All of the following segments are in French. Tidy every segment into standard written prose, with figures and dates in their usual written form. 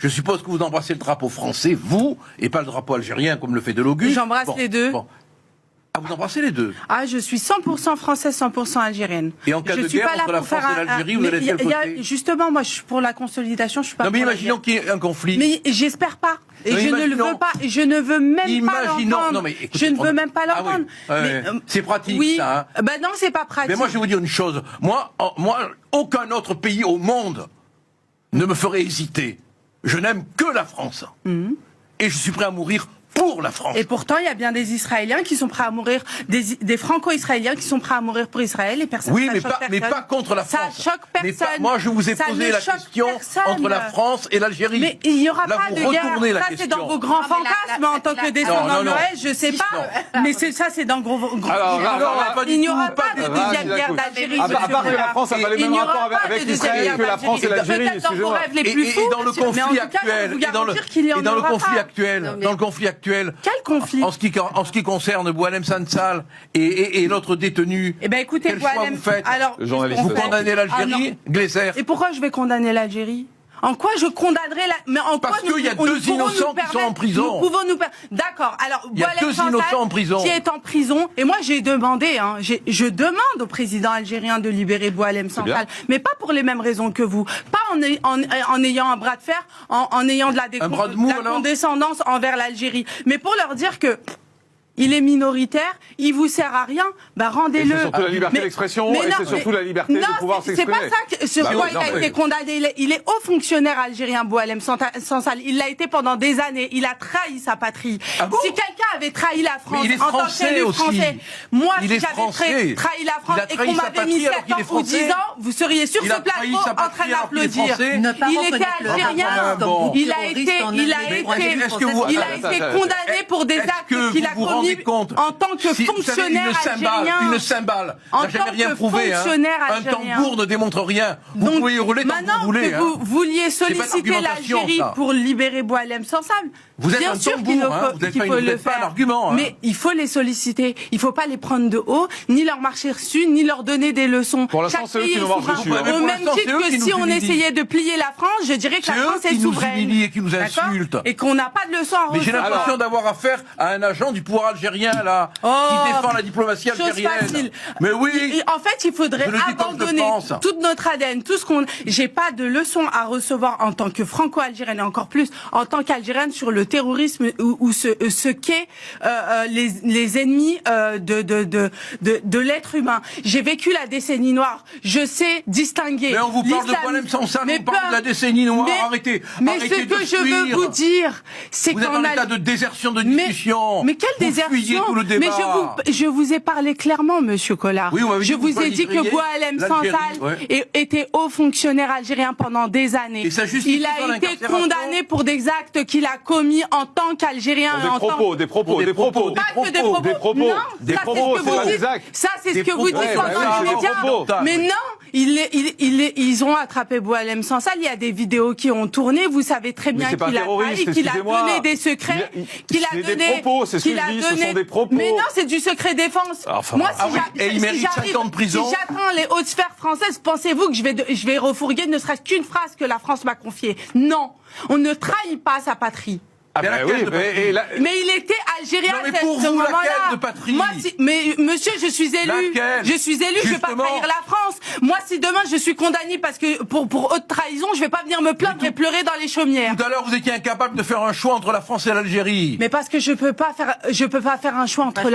Je suppose que vous embrassez le drapeau français, vous, et pas le drapeau algérien comme le fait Delogu. J'embrasse les deux. Bon. Ah, vous embrassez les deux? Ah, je suis 100% française, 100% algérienne. Et en cas de guerre entre la France et l'Algérie, vous allez de quel côté? Justement, moi, je suis pour la consolidation, je suis pas non, mais pour la imaginons guerre. qu'il y ait un conflit. Mais j'espère pas. Et je ne le veux pas. Et je ne veux même pas l'entendre. Non, mais écoutez, je ne veux même pas l'entendre. Ah oui. C'est pratique, oui, ça. Hein. Ben non, c'est pas pratique. Mais moi, je vais vous dire une chose. Moi, aucun autre pays au monde ne me ferait hésiter. Je n'aime que la France. Et je suis prêt à mourir pour la France. Et pourtant, il y a bien des Israéliens qui sont prêts à mourir, des Franco-Israéliens qui sont prêts à mourir pour Israël, et personne. Oui, mais pas contre la France. Ça choque personne. Moi, je vous ai posé la question entre la France et l'Algérie. Mais il n'y aura là, pas vous de guerre. retournez la Ça, question. c'est dans vos grands fantasmes en tant que descendant de l'Ouest, je sais pas. Mais ça, c'est dans vos grands fantasmes. Il n'y aura pas de deuxième guerre d'Algérie. À part que la France n'a pas les mêmes rapports avec Israël que la France et l'Algérie. Et dans le conflit actuel, quel conflit? En ce qui concerne Boualem Sansal et l'autre détenu, eh ben écoutez, quel choix vous faites? Alors, vous condamnez l'Algérie, Glesser. Et pourquoi je vais condamner l'Algérie? En quoi je condamnerai mais en Parce qu'il y a deux innocents qui sont en prison. Nous pouvons nous D'accord. Alors, il y a deux innocents en prison. Qui est en prison. Et moi, j'ai demandé, je demande au président algérien de libérer Boualem Sansal. Mais pas pour les mêmes raisons que vous. Pas en ayant un bras de fer, en ayant de la condescendance envers l'Algérie. Mais pour leur dire que il est minoritaire, il vous sert à rien, bah rendez-le. C'est surtout la liberté d'expression et c'est surtout la liberté de pouvoir s'exprimer. C'est pas ça sur quoi il a été condamné. Il est haut fonctionnaire algérien, Boualem Sansal. Il l'a été pendant des années. Il a trahi sa patrie. Si quelqu'un avait trahi la France en tant qu'élu français, moi, si j'avais trahi la France et qu'on m'avait mis 7 ans ou 10 ans, vous seriez sur ce plateau en train d'applaudir. Il était algérien. Il a été condamné pour des actes qu'il a commis en tant que fonctionnaire algérien. Une cymbale n'a jamais rien prouvé. Un tambour ne démontre rien. Vous pouvez hurler tant que vous voulez. Vous vouliez solliciter l'Algérie pour libérer Boualem Sansal. Vous êtes bien un sûr tambour, qu'il faut le faire. Argument, mais il faut les solliciter. Il ne faut pas les prendre de haut, ni leur marcher dessus, ni leur donner des leçons. Pour l'instant, c'est eux qui nous marchent dessus. Au même titre que si on essayait de plier la France, je dirais que la France est souveraine. C'est eux qui nous humilient et qui nous insultent. Et qu'on n'a pas de leçons à recevoir. Mais j'ai l'impression d'avoir affaire à un agent du pouvoir algérien, là, qui défend la diplomatie algérienne. Mais oui. En fait, il faudrait abandonner toute notre ADN, tout ce qu'on. J'ai pas de leçons à recevoir en tant que franco-algérienne et encore plus en tant qu'algérienne sur le terrorisme ou ce qu'est les ennemis de l'être humain. J'ai vécu la décennie noire. Je sais distinguer. Mais on vous parle de Boualem Sansal, on parle de la décennie noire. Arrêtez. Mais ce que je veux vous dire, c'est qu'on a... Vous êtes en état de désertion de discussion. Mais quelle désertion? Tout le débat. Mais je vous ai parlé clairement, monsieur Collard. Oui, je vous ai dit que Boualem Sansal était haut fonctionnaire algérien pendant des années. Il a été condamné pour des actes qu'il a commis en tant qu'Algérien. Des propos. Non, ça c'est ce que vous dites dans les médias. Mais non, ils ont attrapé Boualem Sansal. Il y a des vidéos qui ont tourné. Vous savez très bien qu'il a trahi, qu'il a donné des secrets, qu'il a donné. Des propos, c'est ce que je dis, ce sont des propos. Mais non, c'est du secret défense. Moi, il mérite 5 ans de prison. Si j'atteins les hautes sphères françaises, pensez-vous que je vais refourguer ne serait-ce qu'une phrase que la France m'a confiée? Non, on ne trahit pas sa patrie. Ah ben oui, mais il était algérien à ce moment-là. Moi, mais monsieur, je suis élu. Je suis élu, je ne vais pas trahir la France. Moi, si demain je suis condamné parce que pour haute trahison, je ne vais pas venir me plaindre et pleurer dans les chaumières. Tout à l'heure, vous étiez incapable de faire un choix entre la France et l'Algérie. Mais parce que je peux pas faire un choix entre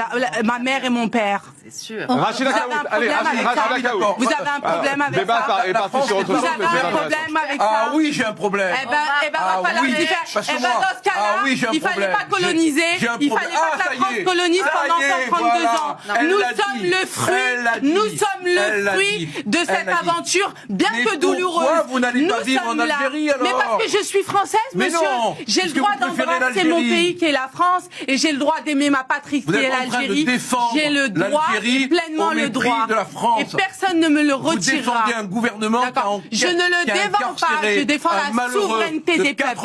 ma mère et mon père. C'est sûr. Rachida Kaout, allez, Rachida Kaout. Vous avez un problème avec ça. Débat est parti sur autre chose. Vous avez un problème avec ça. Ah oui, j'ai un problème. Eh ben, va falloir y faire. Dans ce cas-là, il fallait pas coloniser. Il fallait pas que la France colonise pendant 132 ans. Nous sommes le fruit de cette aventure, bien que douloureuse. Pourquoi vous n'allez pas vivre en Algérie alors? Mais parce que je suis française, monsieur. J'ai le droit d'embrasser mon pays qui est la France et j'ai le droit d'aimer ma patrie qui est l'Algérie. J'ai le droit, pleinement le droit. Et personne ne me le retirera. Vous défendez un gouvernement je ne le défends pas, je défends la souveraineté des peuples.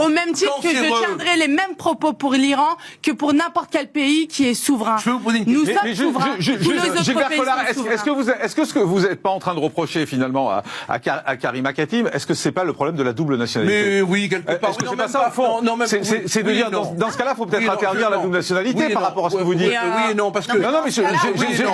Au même titre que je tiendrai les mêmes propos pour l'Iran que pour n'importe quel pays qui est souverain. Nous sommes souverains. Gilbert Collard, est-ce que ce que vous vous n'êtes pas en train de reprocher finalement à Karima Katim, est-ce que c'est pas le problème de la double nationalité? Mais oui, quelque part. Est-ce que c'est pas ça au fond? C'est de dire, dans ce cas-là, il faut peut-être interdire la double nationalité par rapport à ce que vous dites. Oui et non, parce que... Non, mais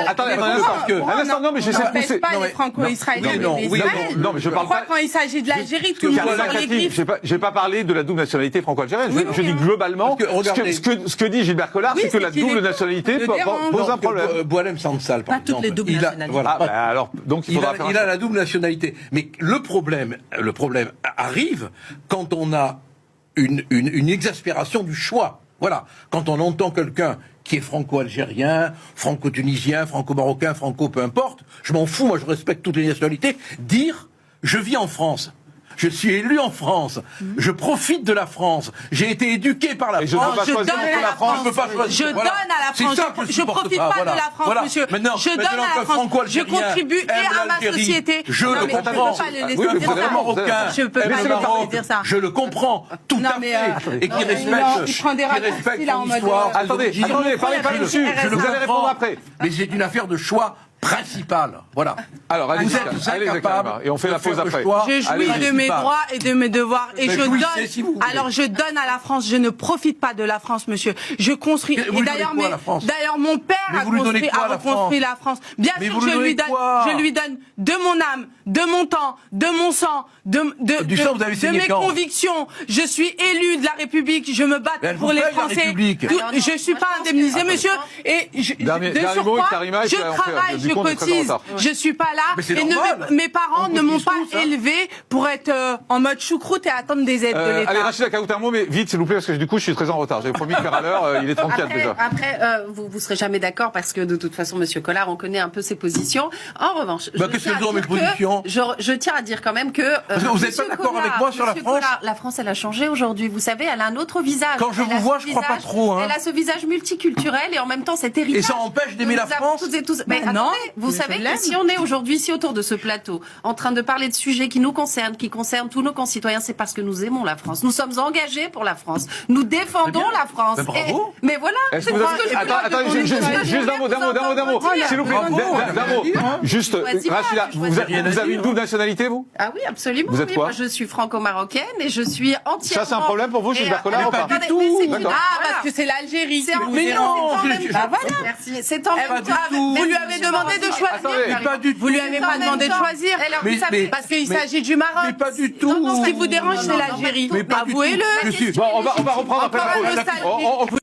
attendez, un instant, non, mais j'essaie de pousser. Pas les franco-israéliens, non, mais je parle pas... Quand il s'agit de l'Algérie, tout le monde sur les griffes. J'ai pas parlé de la double nationalité franco-algérienne. Je dis globalement, ce que dit Gilbert Collard, c'est que la double nationalité pose un problème. Boualem Sansal, par exemple. Pas toutes les doubles nationalités. Alors, donc il a la double nationalité. Mais le problème arrive quand on a une exaspération du choix. Voilà. Quand on entend quelqu'un qui est franco-algérien, franco-tunisien, franco-marocain, peu importe, je m'en fous, moi je respecte toutes les nationalités, dire « je vis en France ». Je suis élu en France. Je profite de la France. J'ai été éduqué par la France. Je donne à la France. Je donne à la France. Je profite pas de la France, monsieur. Je donne à la France. Je contribue et à ma société. Je le comprends. Je peux pas le dire ça. Je le comprends tout à fait. Et qui respecte l'histoire. Attendez, parlez pas dessus. Vous allez répondre après. Mais c'est une affaire de choix principal. Voilà. Alors, vous êtes incapable et on fait la pause après. Je jouis de mes droits et de mes devoirs et je donne. Alors je donne à la France. Je ne profite pas de la France, monsieur. Je construis. Et d'ailleurs, mon père a reconstruit la France. Bien sûr, je lui donne de mon âme, de mon temps, de mon sang, de mes convictions. Je suis élu de la République. Je me bats pour les Français. Je suis pas indemnisé, monsieur. Et de surcroît, je travaille. Je cotise, je suis pas là, et mes parents ne m'ont pas élevé pour être en mode choucroute et attendre des aides de l'État. Allez, Rachida Kaout, un mot, mais vite, s'il vous plaît, parce que du coup, je suis très en retard. J'avais promis de faire à l'heure, il est 34 déjà. Après, vous serez jamais d'accord, parce que de toute façon, Monsieur Collard, on connaît un peu ses positions. En revanche, je tiens à dire quand même que... vous n'êtes pas d'accord avec moi sur la France? La France, elle a changé aujourd'hui. Vous savez, elle a un autre visage. Quand je vous vois, je crois pas trop. Elle a ce visage multiculturel et en même temps cet héritage. Et ça empêche d'aimer la France? Mais non. Vous savez que si on est aujourd'hui ici autour de ce plateau, en train de parler de sujets qui nous concernent, qui concernent tous nos concitoyens, c'est parce que nous aimons la France. Nous sommes engagés pour la France. Nous défendons la France. Bravo. Mais voilà. Attendez, juste d'un mot. S'il vous plaît, d'un mot. Juste, Rachida, vous avez une double nationalité, vous? Ah oui, absolument. Vous êtes quoi? Moi, je suis franco-marocaine et je suis entièrement... Ça, c'est un problème pour vous, Gilbert Collard, ou pas? Pas du tout. Parce que c'est l'Algérie. Mais non. Merci. C'est en même temps. Vous lui avez demandé de choisir. Vous lui avez pas demandé de choisir. Parce qu'il s'agit du Maroc. Mais pas du tout. Ce qui vous dérange, c'est l'Algérie. Avouez-le. Bon, on va reprendre après la pause.